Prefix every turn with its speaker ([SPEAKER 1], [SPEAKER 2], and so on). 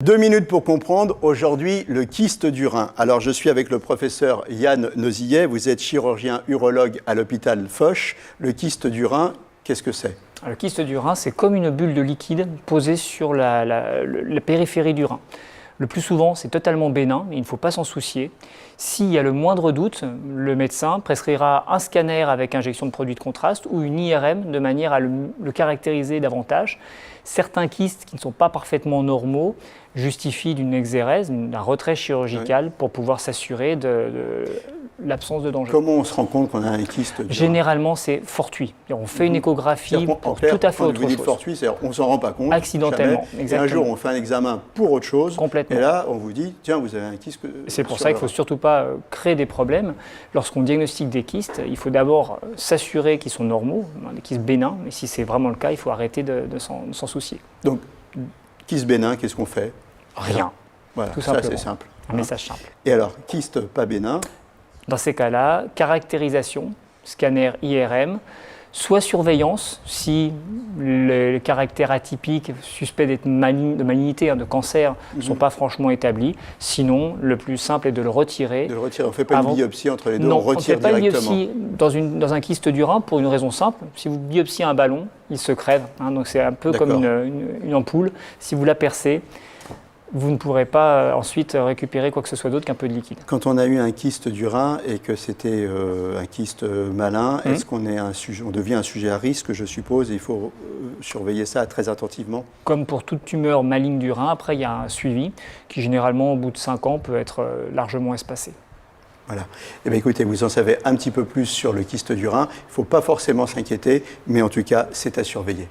[SPEAKER 1] 2 minutes pour comprendre aujourd'hui le kyste du rein. Alors je suis avec le professeur Yann Nozillet, vous êtes chirurgien urologue à l'hôpital Foch. Le kyste du rein, qu'est-ce que c'est?
[SPEAKER 2] Le kyste du rein, c'est comme une bulle de liquide posée sur la périphérie du rein. Le plus souvent, c'est totalement bénin, il ne faut pas s'en soucier. S'il y a le moindre doute, le médecin prescrira un scanner avec injection de produit de contraste ou une IRM de manière à le caractériser davantage. Certains kystes qui ne sont pas parfaitement normaux justifient d'une exérèse, d'un retrait chirurgical pour pouvoir s'assurer de l'absence de danger.
[SPEAKER 1] Comment on se rend compte qu'on a un kyste du rein?
[SPEAKER 2] Généralement, c'est fortuit. On fait une échographie pour tout à fait autre chose.
[SPEAKER 1] Fortuit, c'est-à-dire on ne s'en rend pas compte.
[SPEAKER 2] Accidentellement,
[SPEAKER 1] jamais.
[SPEAKER 2] exactement.
[SPEAKER 1] Et un jour, on fait un examen pour autre chose.
[SPEAKER 2] Complètement.
[SPEAKER 1] Et là, on vous dit, tiens, vous avez un kyste.
[SPEAKER 2] C'est pour ça qu'il ne faut surtout pas créer des problèmes. Lorsqu'on diagnostique des kystes, il faut d'abord s'assurer qu'ils sont normaux, des kystes bénins. Et si c'est vraiment le cas, il faut arrêter de s'en soucier.
[SPEAKER 1] Donc, kyste bénin, qu'est-ce qu'on fait?
[SPEAKER 2] Rien.
[SPEAKER 1] Voilà,
[SPEAKER 2] tout
[SPEAKER 1] ça
[SPEAKER 2] simplement.
[SPEAKER 1] c'est simple.
[SPEAKER 2] Un message simple.
[SPEAKER 1] Et alors, kyste pas bénin?
[SPEAKER 2] Dans ces cas-là, caractérisation, scanner IRM, soit surveillance, si les caractères atypiques, suspects de malignité, de cancer, ne sont pas franchement établis. Sinon, le plus simple est de le retirer.
[SPEAKER 1] De le retirer. On ne fait pas une biopsie entre les deux,
[SPEAKER 2] non,
[SPEAKER 1] on retire
[SPEAKER 2] directement. Non, on ne fait pas
[SPEAKER 1] directement.
[SPEAKER 2] une biopsie dans un kyste du rein pour une raison simple. Si vous biopsiez un ballon, il se crève. Donc c'est un peu comme une ampoule. Si vous la percez, vous ne pourrez pas ensuite récupérer quoi que ce soit d'autre qu'un peu de liquide.
[SPEAKER 1] Quand on a eu un kyste du rein et que c'était un kyste malin, est-ce qu'on on devient un sujet à risque, je suppose, et il faut surveiller ça très attentivement?
[SPEAKER 2] Comme pour toute tumeur maligne du rein, après il y a un suivi qui généralement au bout de 5 ans peut être largement espacé.
[SPEAKER 1] Voilà. Eh bien, écoutez, vous en savez un petit peu plus sur le kyste du rein. Il ne faut pas forcément s'inquiéter, mais en tout cas, c'est à surveiller.